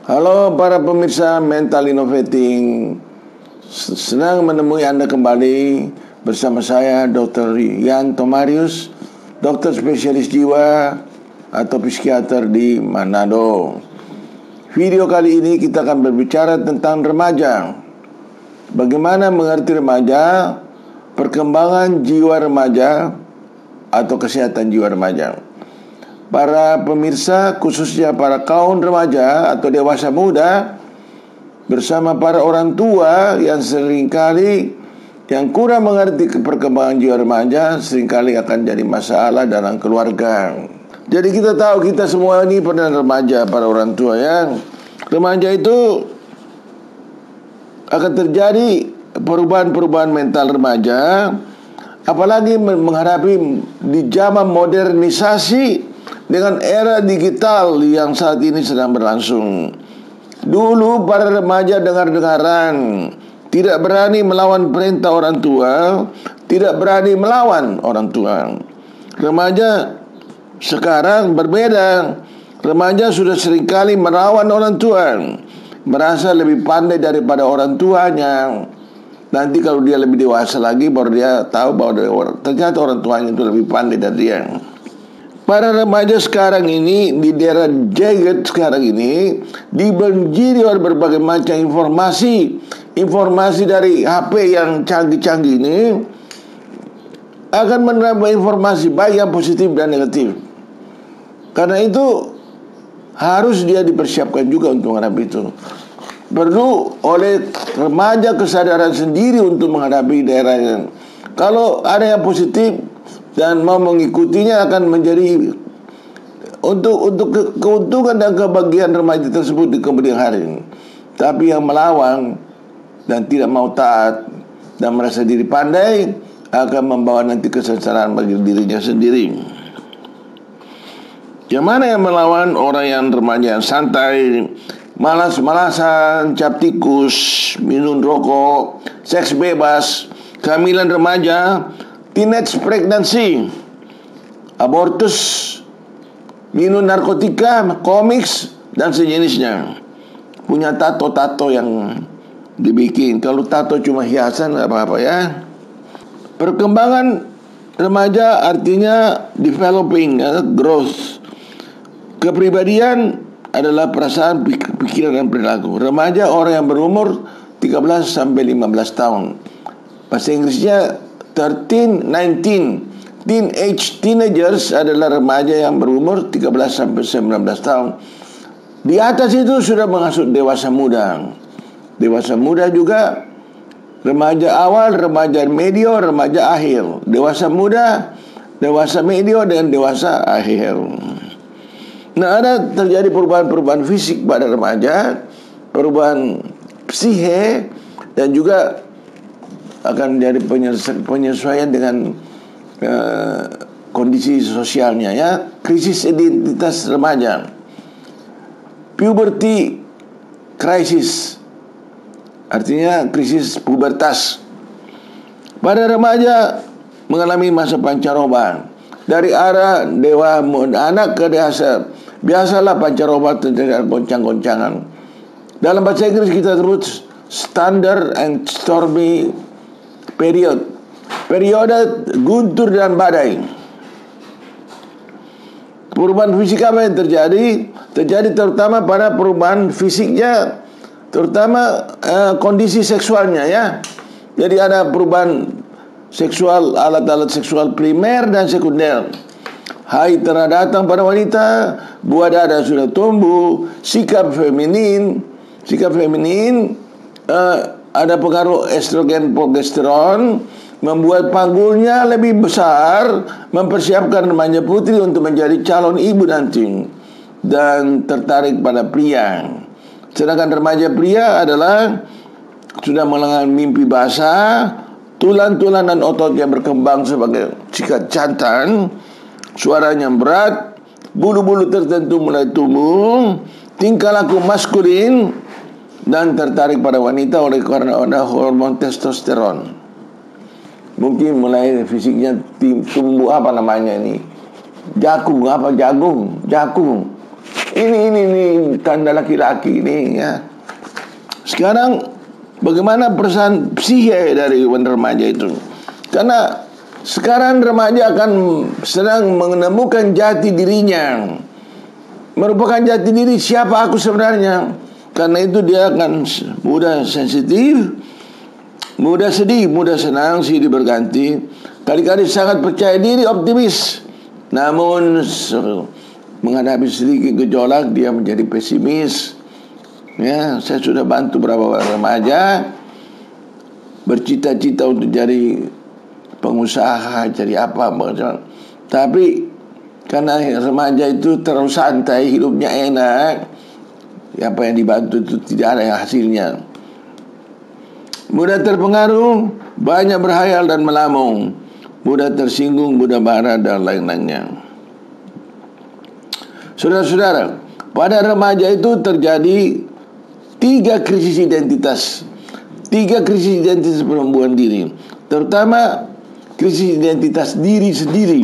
Halo para pemirsa Mental Innovating, senang menemui Anda kembali bersama saya Dr. Yanto Marius, dokter spesialis jiwa atau psikiater di Manado. Video kali ini kita akan berbicara tentang remaja. Bagaimana mengerti remaja, perkembangan jiwa remaja atau kesehatan jiwa remaja. Para pemirsa, khususnya para kaum remaja atau dewasa muda, bersama para orang tua yang seringkali yang kurang mengerti perkembangan jiwa remaja, seringkali akan jadi masalah dalam keluarga. Jadi kita tahu, kita semua ini pernah remaja, para orang tua yang remaja itu akan terjadi perubahan-perubahan mental remaja, apalagi menghadapi di zaman modernisasi dengan era digital yang saat ini sedang berlangsung. Dulu para remaja dengar-dengaran, tidak berani melawan perintah orang tua, tidak berani melawan orang tua. Remaja sekarang berbeda. Remaja sudah seringkali melawan orang tua, merasa lebih pandai daripada orang tuanya. Nanti kalau dia lebih dewasa lagi, baru dia tahu bahwa ternyata orang tuanya itu lebih pandai dari dia. Para remaja sekarang ini di daerah Jagat sekarang ini dibanjiri oleh berbagai macam informasi dari HP yang canggih-canggih ini akan menerima informasi baik yang positif dan negatif. Karena itu harus dia dipersiapkan juga untuk menghadapi itu. Perlu oleh remaja kesadaran sendiri untuk menghadapi daerahnya. Kalau ada yang positif dan mau mengikutinya, akan menjadi untuk keuntungan dan kebahagiaan remaja tersebut di kemudian hari. Tapi yang melawan dan tidak mau taat dan merasa diri pandai akan membawa nanti kesengsaraan bagi dirinya sendiri. Yang mana yang melawan? Orang yang remaja yang santai, malas-malasan, cap tikus, minum rokok, seks bebas, kehamilan remaja, teenage pregnancy, abortus, minum narkotika, komiks, dan sejenisnya. Punya tato-tato yang dibikin. Kalau tato cuma hiasan, nggak apa-apa ya. Perkembangan remaja artinya developing, growth. Kepribadian adalah perasaan, pikiran, dan perilaku. Remaja orang yang berumur 13 sampai 15 tahun. Bahasa Inggrisnya 13, 19. Teenagers adalah remaja yang berumur 13 sampai 19 tahun. Di atas itu sudah masuk dewasa muda. Dewasa muda juga remaja awal, remaja medio, remaja akhir. Dewasa muda, dewasa medio, dan dewasa akhir. Nah, ada terjadi perubahan-perubahan fisik pada remaja, perubahan psihe, dan juga akan jadi penyesuaian dengan kondisi sosialnya ya. Krisis identitas remaja, puberty crisis, artinya krisis pubertas. Pada remaja mengalami masa pancaroba dari arah dewa anak ke dewasa. Biasalah pancaroba terjadi goncang-goncangan. Dalam bahasa Inggris kita sebut standard and stormy period, periode guntur dan badai. Perubahan fisik apa yang terjadi? Terjadi terutama pada perubahan fisiknya, terutama kondisi seksualnya ya. Jadi ada perubahan seksual, alat-alat seksual primer dan sekunder. Haid telah datang pada wanita, buah dada sudah tumbuh, sikap feminin, ada pengaruh estrogen progesteron, membuat panggulnya lebih besar, mempersiapkan remaja putri untuk menjadi calon ibu nanti, dan tertarik pada pria. Sedangkan remaja pria adalah sudah mengalami mimpi basah, tulang-tulang dan ototnya berkembang sebagai sikat jantan, suaranya berat, bulu-bulu tertentu mulai tumbuh, tingkah laku maskulin, dan tertarik pada wanita oleh karena ada hormon testosteron. Mungkin mulai fisiknya tumbuh apa namanya ini, jagung. Ini tanda laki-laki ini ya. Sekarang bagaimana perasaan psikis dari remaja itu? Karena sekarang remaja akan sedang menemukan jati dirinya, merupakan jati diri siapa aku sebenarnya. Karena itu dia akan mudah sensitif, mudah sedih, mudah senang, silih berganti. Kali-kali sangat percaya diri, optimis. Namun menghadapi sedikit gejolak dia menjadi pesimis. Ya, saya sudah bantu beberapa remaja bercita-cita untuk jadi pengusaha, jadi apa, tapi karena remaja itu terlalu santai, hidupnya enak, apa yang dibantu itu tidak ada hasilnya. Mudah terpengaruh, banyak berhayal dan melamun, mudah tersinggung, mudah marah dan lain-lainnya. Saudara-saudara, pada remaja itu terjadi 3 krisis identitas. 3 krisis identitas penemuan diri. Terutama krisis identitas diri sendiri.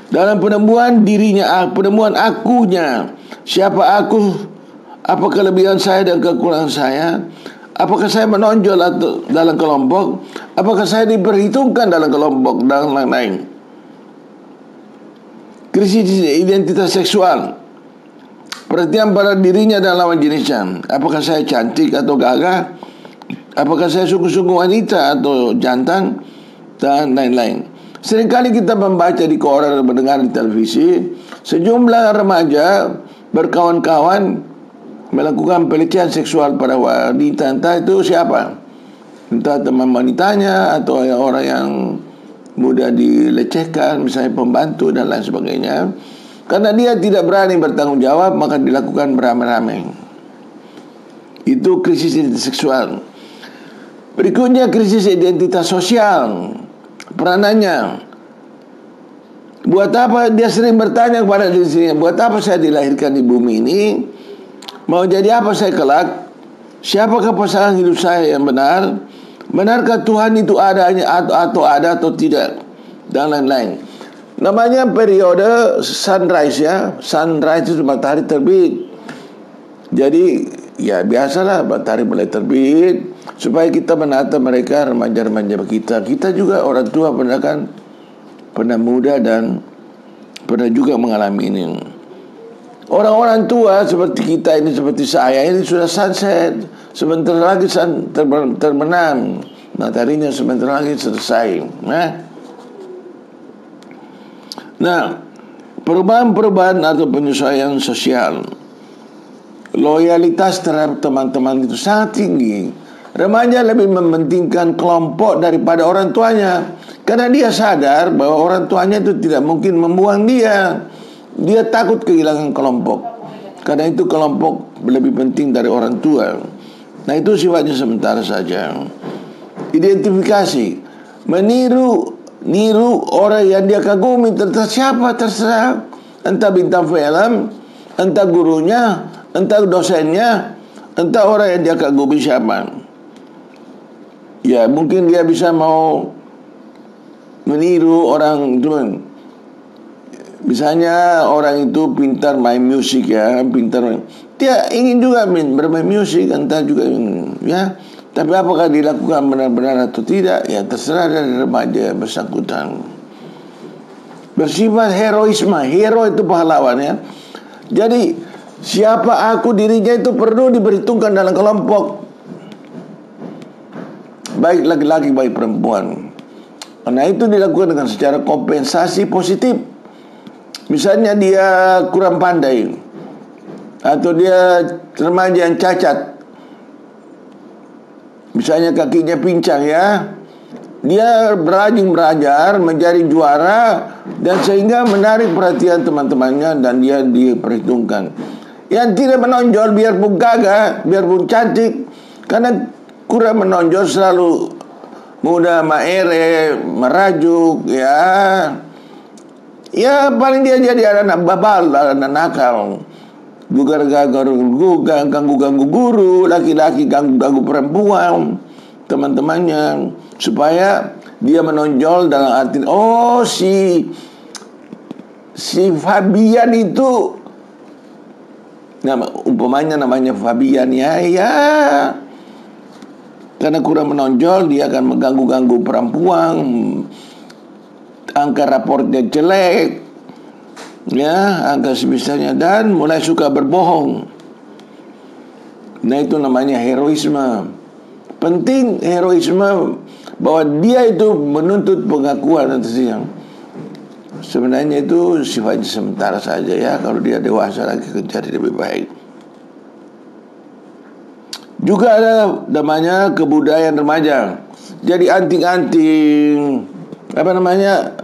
Dalam penemuan dirinya, penemuan akunya. Siapa aku? Apa kelebihan saya dan kekurangan saya? Apakah saya menonjol atau dalam kelompok? Apakah saya diperhitungkan dalam kelompok dan lain-lain? Krisis identitas seksual. Perhatian pada dirinya dan lawan jenisnya. Apakah saya cantik atau gagah? Apakah saya sungguh-sungguh wanita atau jantan? Dan lain-lain. Seringkali kita membaca di koran dan mendengar di televisi, sejumlah remaja berkawan-kawan melakukan pelecehan seksual pada wanita. Entah itu siapa, entah teman wanitanya atau orang yang mudah dilecehkan, misalnya pembantu dan lain sebagainya. Karena dia tidak berani bertanggung jawab, maka dilakukan beramai-ramai. Itu krisis identitas seksual. Berikutnya krisis identitas sosial. Peranannya, buat apa dia sering bertanya kepada dirinya, buat apa saya dilahirkan di bumi ini? Mau jadi apa saya kelak? Siapakah pasangan hidup saya yang benar? Benarkah Tuhan itu adanya atau ada atau tidak? Dan lain-lain. Namanya periode sunrise ya. Sunrise itu matahari terbit. Jadi ya biasalah matahari mulai terbit, supaya kita menata mereka, remaja-remaja kita. Kita juga orang tua pernah muda dan pernah juga mengalami ini. Orang-orang tua seperti kita ini, seperti saya ini sudah sunset. Sebentar lagi terbenam. Mataharinya sebentar lagi selesai. Nah, perubahan-perubahan atau penyesuaian sosial, loyalitas terhadap teman-teman itu sangat tinggi. Remaja lebih mementingkan kelompok daripada orang tuanya, karena dia sadar bahwa orang tuanya itu tidak mungkin membuang dia. Dia takut kehilangan kelompok, karena itu kelompok lebih penting dari orang tua. Nah, itu sifatnya sementara saja. Identifikasi, niru orang yang dia kagumi, terserah siapa, terserah. Entah bintang film, entah gurunya, entah dosennya, entah orang yang dia kagumi siapa. Ya, mungkin dia bisa mau meniru orang itu. Misalnya orang itu pintar main musik ya, dia ingin juga bermain musik, entah juga ya. Tapi apakah dilakukan benar-benar atau tidak, ya terserah dari remaja bersangkutan. Bersifat heroisme, hero itu pahlawan ya. Jadi siapa aku dirinya itu perlu diperhitungkan dalam kelompok, baik laki-laki baik perempuan. Karena itu dilakukan dengan secara kompensasi positif. Misalnya dia kurang pandai, atau dia remaja yang cacat, misalnya kakinya pincang ya, dia rajin belajar menjadi juara, dan sehingga menarik perhatian teman-temannya dan dia diperhitungkan. Yang tidak menonjol biarpun gagah, biarpun cantik, karena kurang menonjol selalu mudah maere, merajuk ya paling dia jadi anak babal, anak nakal, ganggu guru, laki-laki ganggu perempuan, teman-temannya, supaya dia menonjol dalam arti si Fabian itu umpamanya namanya Fabian, ya karena kurang menonjol, dia akan mengganggu-ganggu perempuan, angka raportnya jelek, ya, angka sebisanya, dan mulai suka berbohong. Nah, itu namanya heroisme. Penting heroisme, bahwa dia itu menuntut pengakuan atas yang sebenarnya itu sifatnya sementara saja, ya. Kalau dia dewasa lagi cari lebih baik. Juga ada namanya kebudayaan remaja. Jadi anting-anting,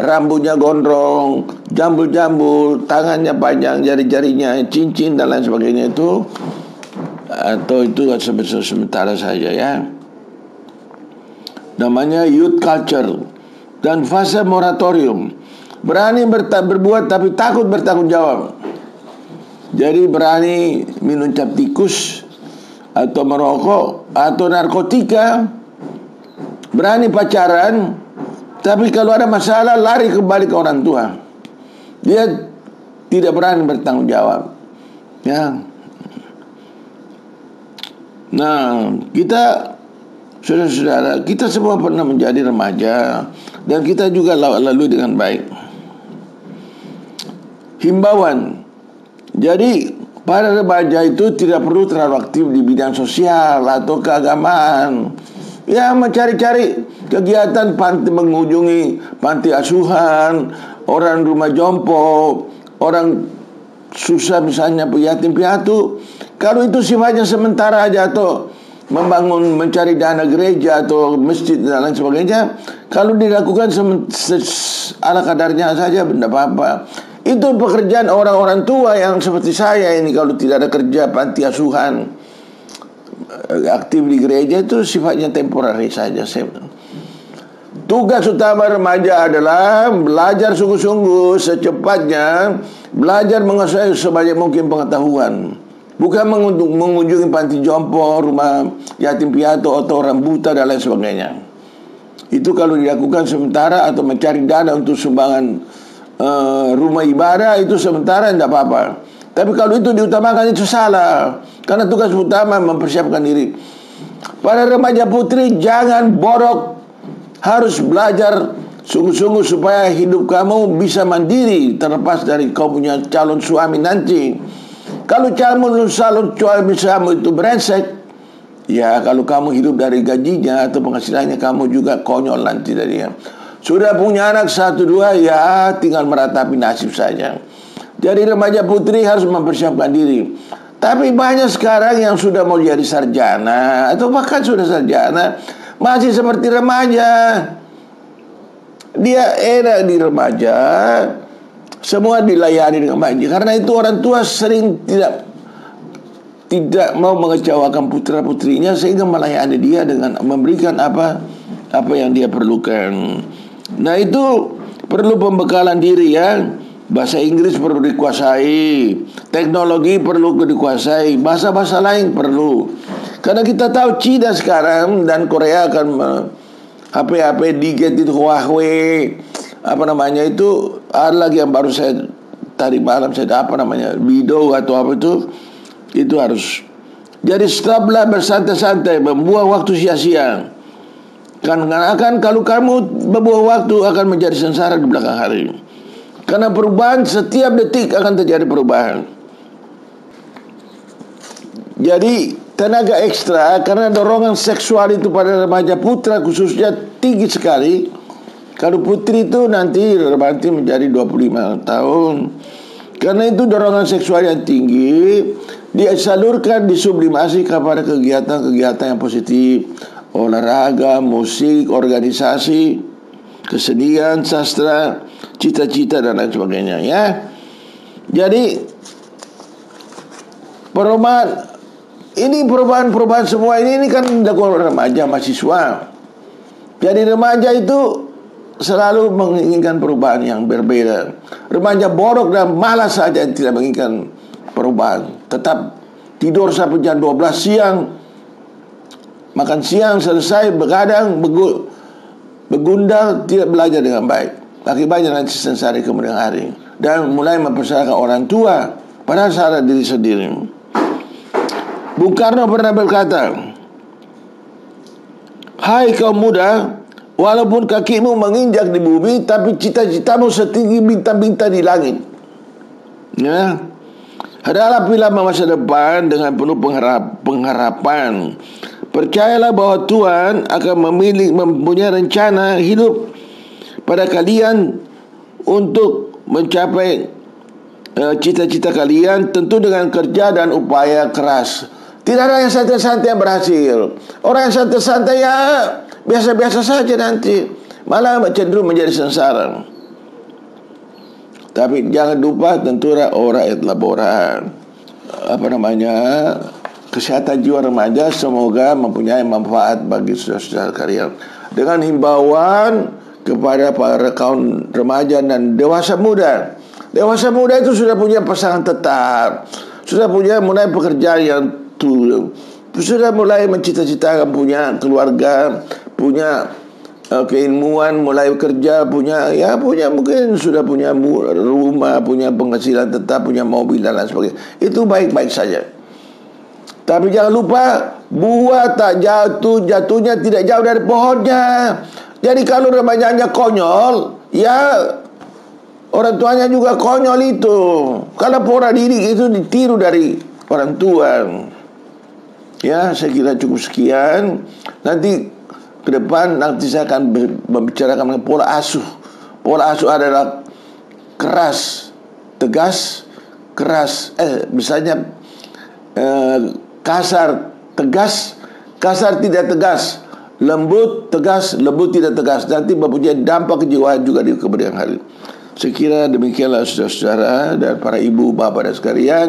rambutnya gondrong, jambul-jambul, tangannya panjang, jari-jarinya, cincin dan lain sebagainya itu, atau itu sementara saja, ya. Namanya youth culture. Dan fase moratorium. Berani berbuat tapi takut bertanggung jawab. Jadi berani minum cap tikus, atau merokok, atau narkotika. Berani pacaran, tapi kalau ada masalah lari kembali ke orang tua. Dia tidak berani bertanggung jawab, ya. Nah, kita, saudara-saudara, kita semua pernah menjadi remaja, dan kita juga lalui dengan baik. Himbauan. Jadi para remaja itu tidak perlu terlalu aktif di bidang sosial atau keagamaan. Ya, mencari-cari kegiatan, mengunjungi panti asuhan, orang rumah jompo, orang susah, misalnya yatim piatu. Kalau itu sifatnya sementara aja, atau mencari dana gereja atau masjid dan lain sebagainya, kalau dilakukan ala kadarnya saja, tidak apa-apa. Itu pekerjaan orang-orang tua yang seperti saya ini. Kalau tidak ada kerja panti asuhan, aktif di gereja, itu sifatnya temporary saja. Tugas utama remaja adalah belajar sungguh-sungguh, secepatnya belajar menguasai sebanyak mungkin pengetahuan. Bukan mengunjungi panti jompo, rumah yatim piatu, atau orang buta dan lain sebagainya. Itu kalau dilakukan sementara, atau mencari dana untuk sumbangan rumah ibadah, itu sementara, tidak apa-apa. Tapi kalau itu diutamakan, itu salah. Karena tugas utama mempersiapkan diri. Para remaja putri, jangan borok. Harus belajar sungguh-sungguh supaya hidup kamu bisa mandiri, terlepas dari kau punya calon suami nanti. Kalau calon suami kamu itu brengsek, ya, kalau kamu hidup dari gajinya atau penghasilannya, kamu juga konyol nanti darinya. Sudah punya anak 1-2, ya tinggal meratapi nasib saja. Jadi remaja putri harus mempersiapkan diri. Tapi banyak sekarang yang sudah mau jadi sarjana, atau bahkan sudah sarjana, masih seperti remaja. Dia enak di remaja, semua dilayani dengan baik. Karena itu orang tua sering tidak mau mengecewakan putra-putrinya, sehingga melayani dia dengan memberikan apa yang dia perlukan. Nah, itu perlu pembekalan diri, ya. Bahasa Inggris perlu dikuasai, teknologi perlu dikuasai, bahasa-bahasa lain perlu. Karena kita tahu Cina sekarang dan Korea akan HP Digit itu, Huawei, itu ada lagi yang baru saya tadi malam saya Bido atau apa itu harus. Jadi stoplah bersantai-santai, membuang waktu sia-sia. Karena kalau kamu membuang waktu, akan menjadi sengsara di belakang hari. Karena perubahan setiap detik akan terjadi perubahan. Jadi tenaga ekstra, karena dorongan seksual itu pada remaja putra khususnya tinggi sekali. Kalau putri itu nanti menjadi 25 tahun. Karena itu dorongan seksual yang tinggi disalurkan, disublimasi kepada kegiatan-kegiatan yang positif. Olahraga, musik, organisasi, kesenian, sastra, cita-cita dan lain sebagainya, ya. Jadi perubahan semua ini kan dilakukan remaja, mahasiswa. Jadi remaja itu selalu menginginkan perubahan yang berbeda. Remaja borok dan malas saja tidak menginginkan perubahan. Tetap tidur sampai jam 12 siang, makan siang selesai, begadang, begundal, tidak belajar dengan baik. Akibatnya nanti sengsara kemudian hari, dan mulai mempersalahkan orang tua, padahal salah diri sendiri. Bung Karno pernah berkata, "Hai kaum muda, walaupun kakimu menginjak di bumi, tapi cita-citamu setinggi bintang-bintang di langit." Ya, hadapilah masa depan dengan penuh pengharapan. Percayalah bahwa Tuhan akan mempunyai rencana hidup pada kalian untuk mencapai cita-cita kalian, tentu dengan kerja dan upaya keras. Tidak ada yang santai-santai yang berhasil. Orang yang santai-santai ya biasa-biasa saja nanti, malah cenderung menjadi sengsara. Tapi jangan lupa tentulah ora et labora. Kesehatan jiwa remaja semoga mempunyai manfaat bagi saudara kalian. Dengan himbauan kepada para kaum remaja dan dewasa muda. Dewasa muda itu sudah punya pasangan tetap, sudah mulai pekerjaan yang sudah mulai mencita-citakan punya keluarga, punya keilmuan, mulai bekerja, punya mungkin sudah punya rumah, punya penghasilan tetap, punya mobil dan lain sebagainya. Itu baik-baik saja. Tapi jangan lupa, buah tak jatuhnya tidak jauh dari pohonnya. Jadi kalau remajanya konyol, ya orang tuanya juga konyol itu. Kalau pola didik itu ditiru dari orang tua. Ya, saya kira cukup sekian. Nanti ke depan saya akan membicarakan mengenai pola asuh. Pola asuh adalah keras, tegas, keras. Misalnya kasar, tegas, kasar tidak tegas, lembut, tegas, lembut tidak tegas. Nanti mempunyai dampak kejiwaan juga di kemudian hari. Saya kira demikianlah saudara-saudara dan para ibu, bapak dan sekalian.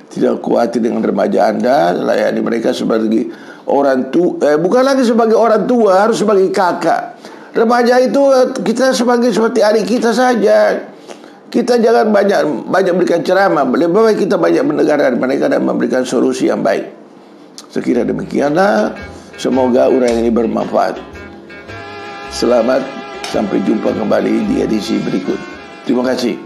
Tidak khawatir dengan remaja Anda, layani mereka sebagai orang tua, bukan lagi sebagai orang tua, harus sebagai kakak. Remaja itu kita seperti adik kita saja. Kita jangan banyak berikan ceramah, lebih baik kita banyak mendengar dari mereka dan memberikan solusi yang baik. Saya kira demikianlah. Semoga uraian ini bermanfaat. Selamat, sampai jumpa kembali di edisi berikut. Terima kasih.